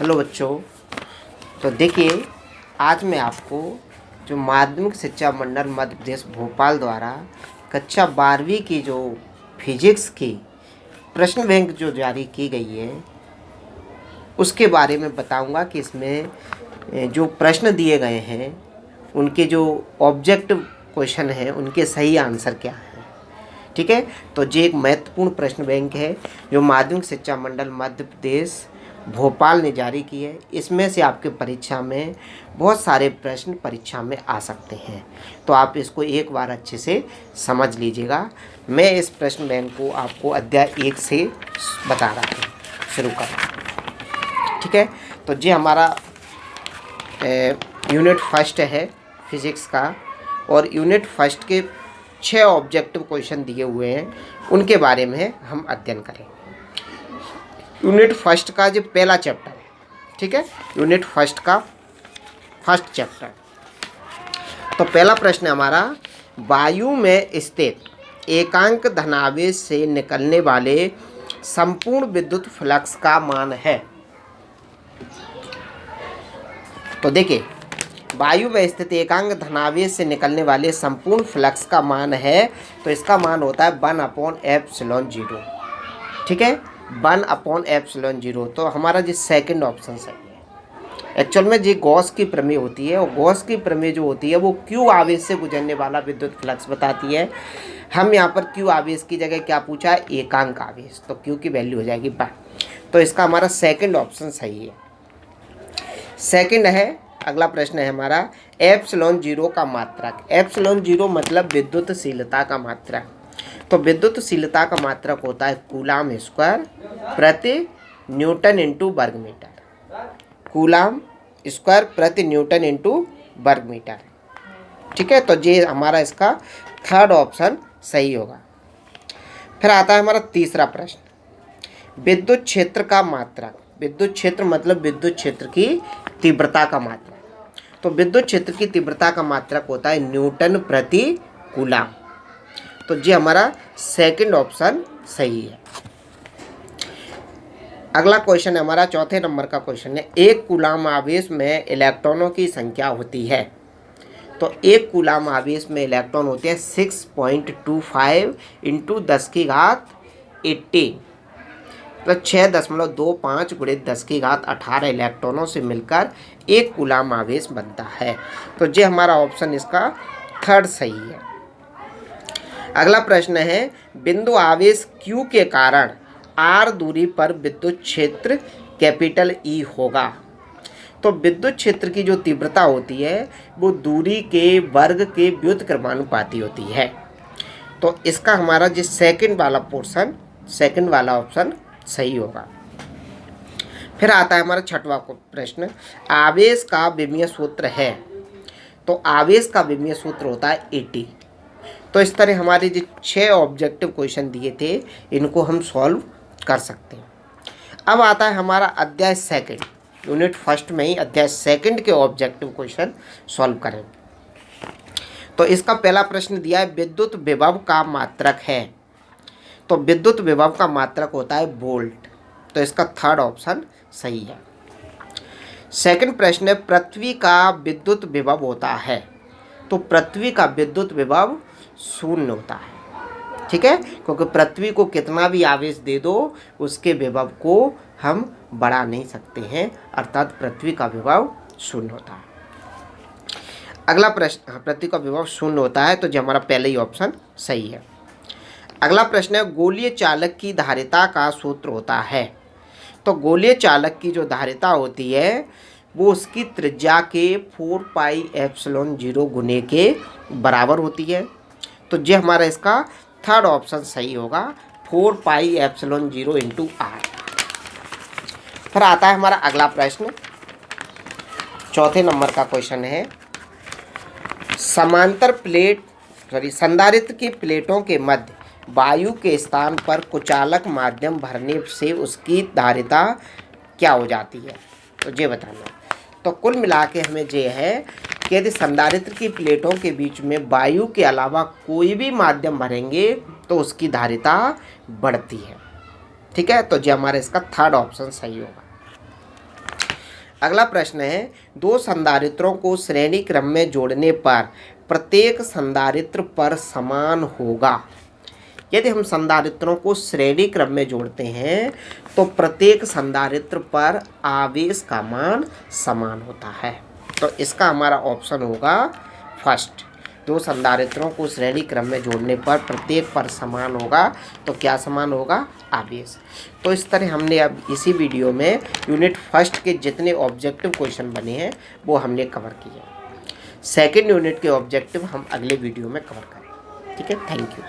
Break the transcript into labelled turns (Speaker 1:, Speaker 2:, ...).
Speaker 1: Hello बच्चों। तो देखिए, आज मैं आपको जो माध्यमिक शिक्षा मंडल मध्य प्रदेश भोपाल द्वारा कक्षा 12वीं की जो फिजिक्स की प्रश्न बैंक जो जारी की गई है उसके बारे में बताऊंगा कि इसमें जो प्रश्न दिए गए हैं उनके जो ऑब्जेक्टिव क्वेश्चन हैं उनके सही आंसर क्या हैं। ठीक है, तो ये एक महत्वपूर्ण प्रश्न बैंक है जो माध्यमिक शिक्षा मंडल मध्य प्रदेश भोपाल ने जारी की है। इसमें से आपके परीक्षा में बहुत सारे प्रश्न परीक्षा में आ सकते हैं, तो आप इसको एक बार अच्छे से समझ लीजिएगा। मैं इस प्रश्न बैंक को आपको अध्याय 1 से बता रहा हूँ, शुरू कर रहा हूँ। ठीक है, तो ये हमारा यूनिट फर्स्ट है फिजिक्स का, और यूनिट फर्स्ट के 6 ऑब्जेक्टिव क्वेश्चन दिए हुए हैं, उनके बारे में हम अध्ययन करेंगे। यूनिट फर्स्ट का जो पहला चैप्टर है, ठीक है, यूनिट फर्स्ट का फर्स्ट चैप्टर। तो पहला प्रश्न हमारा, वायु में स्थित एकांक धनावेश से निकलने वाले संपूर्ण विद्युत फ्लक्स का मान है। तो देखिए, वायु में स्थित एकांक धनावेश से निकलने वाले संपूर्ण फ्लक्स का मान है, तो इसका मान होता है 1/ε0। ठीक है, 1/ε0। तो हमारा जो सेकंड ऑप्शन सही है। एक्चुअल में जो गॉस की प्रमेय होती है, और गॉस की प्रमेय जो होती है वो क्यू आवेश से गुजरने वाला विद्युत फ्लक्स बताती है। हम यहाँ पर क्यू आवेश की जगह क्या पूछा है, एकांक आवेश, तो क्यू की वैल्यू हो जाएगी 1। तो इसका हमारा सेकंड ऑप्शन सही है। सेकंड है, अगला प्रश्न है हमारा, ε0 का मात्रक। ε0 मतलब विद्युतशीलता का मात्रक। तो विद्युतशीलता का मात्रक होता है कूलाम स्क्वायर प्रति न्यूटन इंटू वर्ग मीटर। कूलाम स्क्वायर प्रति न्यूटन इंटू वर्ग मीटर। ठीक है, तो ये हमारा इसका थर्ड ऑप्शन सही होगा। फिर आता है हमारा तीसरा प्रश्न, विद्युत क्षेत्र का मात्रक। विद्युत क्षेत्र मतलब विद्युत क्षेत्र की तीव्रता का मात्रक। तो विद्युत क्षेत्र की तीव्रता का मात्रक होता है न्यूटन प्रति कूलाम। तो ये हमारा सेकंड ऑप्शन सही है। अगला क्वेश्चन है हमारा, चौथे नंबर का क्वेश्चन है, एक कूलाम आवेश में इलेक्ट्रॉनों की संख्या होती है। तो एक कूलाम आवेश में इलेक्ट्रॉन होते हैं 6.25 × 10⁸ तो 6.25 × 10⁸18 इलेक्ट्रॉनों से मिलकर एक कूलाम आवेश बनता है। तो ये हमारा ऑप्शन इसका थर्ड सही है। अगला प्रश्न है, बिंदु आवेश Q के कारण R दूरी पर विद्युत क्षेत्र कैपिटल E होगा। तो विद्युत क्षेत्र की जो तीव्रता होती है वो दूरी के वर्ग के व्युत्क्रमानुपाती होती है। तो इसका हमारा जो सेकंड वाला पोर्शन, सेकंड वाला ऑप्शन सही होगा। फिर आता है हमारा छठवां प्रश्न, आवेश का विमीय सूत्र है। तो आवेश का विमीय सूत्र होता है AT। तो इस तरह हमारे जो 6 ऑब्जेक्टिव क्वेश्चन दिए थे इनको हम सॉल्व कर सकते हैं। अब आता है हमारा अध्याय सेकंड, यूनिट फर्स्ट में ही अध्याय सेकंड के ऑब्जेक्टिव क्वेश्चन सॉल्व करेंगे। तो इसका पहला प्रश्न दिया है, विद्युत विभव का मात्रक है। तो विद्युत विभव का मात्रक होता है वोल्ट। तो इसका थर्ड ऑप्शन सही है। सेकंड प्रश्न है, पृथ्वी का विद्युत विभव होता है। तो पृथ्वी का विद्युत विभव 0 होता है। ठीक है, क्योंकि पृथ्वी को कितना भी आवेश दे दो उसके विभव को हम बढ़ा नहीं सकते हैं, अर्थात पृथ्वी का विभव 0 होता है। अगला प्रश्न, पृथ्वी का विभव 0 होता है, तो जो हमारा पहले ही ऑप्शन सही है। अगला प्रश्न है, गोलीय चालक की धारिता का सूत्र होता है। तो गोलीय चालक की जो धारिता होती है वो उसकी त्रिज्या के 4πε0 गुने के बराबर होती है। तो ये हमारा इसका थर्ड ऑप्शन सही होगा, 4πε0 × R। फिर आता है हमारा अगला प्रश्न, चौथे नंबर का क्वेश्चन है, संधारित्र की प्लेटों के मध्य वायु के स्थान पर कुचालक माध्यम भरने से उसकी धारिता क्या हो जाती है। तो ये बताना। तो कुल मिला के हमें ये है कि यदि संधारित्र की प्लेटों के बीच में वायु के अलावा कोई भी माध्यम भरेंगे तो उसकी धारिता बढ़ती है। ठीक है, तो ये हमारा इसका थर्ड ऑप्शन सही होगा। अगला प्रश्न है, दो संधारित्रों को श्रेणी क्रम में जोड़ने पर प्रत्येक संधारित्र पर समान होगा। यदि हम संधारित्रों को श्रेणी क्रम में जोड़ते हैं तो प्रत्येक संधारित्र पर आवेश का मान समान होता है। तो इसका हमारा ऑप्शन होगा फर्स्ट। दो संधारित्रों को श्रेणी क्रम में जोड़ने पर प्रत्येक पर समान होगा, तो क्या समान होगा? आवेश। तो इस तरह हमने अब इसी वीडियो में यूनिट फर्स्ट के जितने ऑब्जेक्टिव क्वेश्चन बने हैं वो हमने कवर किए। सेकंड यूनिट के ऑब्जेक्टिव हम अगले वीडियो में कवर करें। ठीक है, थैंक यू।